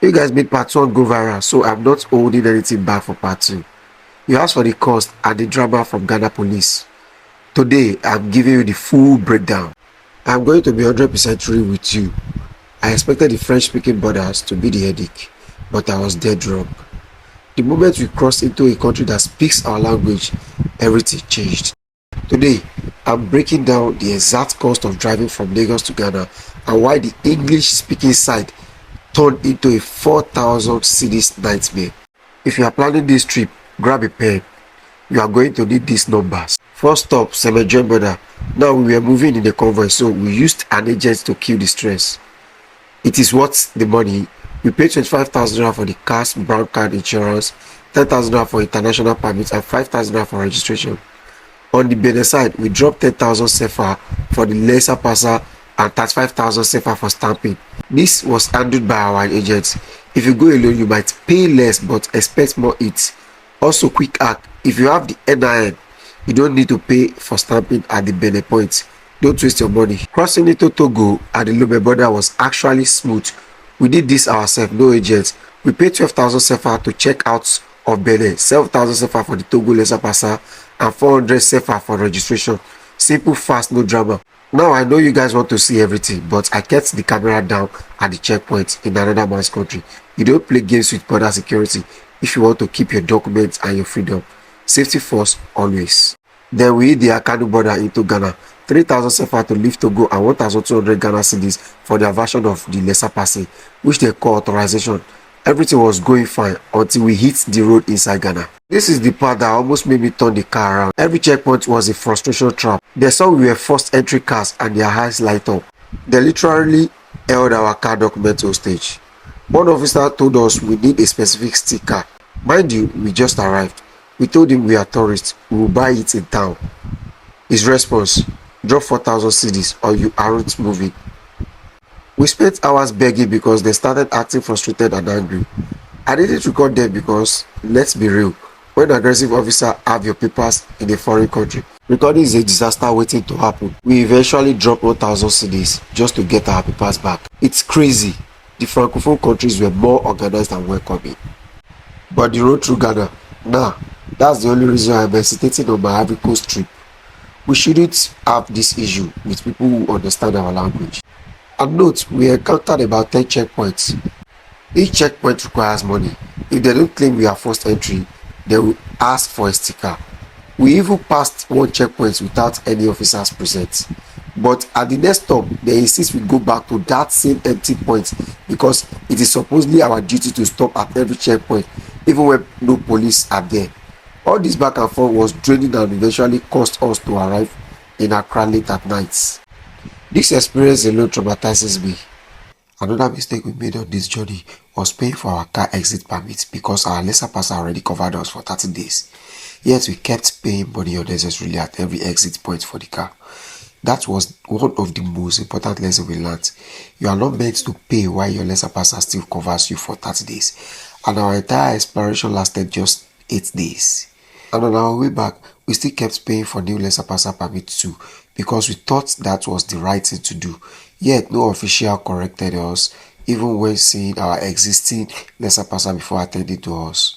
You guys made part 1 go viral, so I'm not holding anything back for part 2. You asked for the cost and the drama from Ghana police. Today, I'm giving you the full breakdown. I'm going to be 100% real with you. I expected the French-speaking borders to be the headache, but I was dead wrong. The moment we crossed into a country that speaks our language, everything changed. Today, I'm breaking down the exact cost of driving from Lagos to Ghana and why the English-speaking side turned into a 4,000 Cedis nightmare. If you are planning this trip, grab a pen. You are going to need these numbers. First stop, Seme border. Now we were moving in a convoy, so we used an agent to kill the stress. It is worth the money. We paid 25,000 naira for the car's brown card insurance, 10,000 naira for international permits, and 5,000 naira for registration. On the Benin side, we dropped 10,000 CFA for the lesser passer and 35,000 CFA for stamping. This was handled by our agents. If you go alone, you might pay less but expect more hits. Also, quick hack: if you have the NIN, you don't need to pay for stamping at the Benin point. Don't waste your money. Crossing into Togo at the Seme border was actually smooth. We did this ourselves, no agents. We paid 12,000 CFA to check out of Benin, 7,000 CFA for the Togo lesser passer, and 400 CFA for registration. Simple, fast, no drama. Now I know you guys want to see everything, but I kept the camera down at the checkpoint in another man's country. You don't play games with border security if you want to keep your documents and your freedom. Safety first, always. Then we hit the Accra border into Ghana. 3,000 CFA to leave Togo and 1,200 Ghana cedis for their version of the lesser passing, which they call authorization. Everything was going fine until we hit the road inside Ghana. This is the part that almost made me turn the car around. Every checkpoint was a frustration trap. They saw we were first entry cars and their eyes light up. They literally held our car document hostage. One officer told us we need a specific sticker. Mind you, we just arrived. We told him we are tourists, we will buy it in town. His response: drop 4,000 cedis or you aren't moving. We spent hours begging because they started acting frustrated and angry. I didn't record them because, let's be real, when aggressive officers have your papers in a foreign country, recording is a disaster waiting to happen. We eventually dropped 1,000 cedis just to get our papers back. It's crazy. The francophone countries were more organized and welcoming. But the road through Ghana, nah, that's the only reason I'm hesitating on my Ivory Coast trip. We shouldn't have this issue with people who understand our language. And note, we encountered about 10 checkpoints. Each checkpoint requires money. If they don't claim we are first entry, they will ask for a sticker. We even passed one checkpoint without any officers present. But at the next stop, they insist we go back to that same empty point because it is supposedly our duty to stop at every checkpoint, even when no police are there. All this back and forth was draining and eventually caused us to arrive in Accra late at night. This experience alone traumatizes me. Another mistake we made on this journey was paying for our car exit permit because our lesser passer already covered us for 30 days. Yet we kept paying money unnecessarily at every exit point for the car. That was one of the most important lessons we learned. You are not meant to pay while your lesser passer still covers you for 30 days. And our entire exploration lasted just 8 days. And on our way back, we still kept paying for new lesser passer permit too, because we thought that was the right thing to do. Yet no official corrected us, even when seeing our existing lesser passer before attending to us.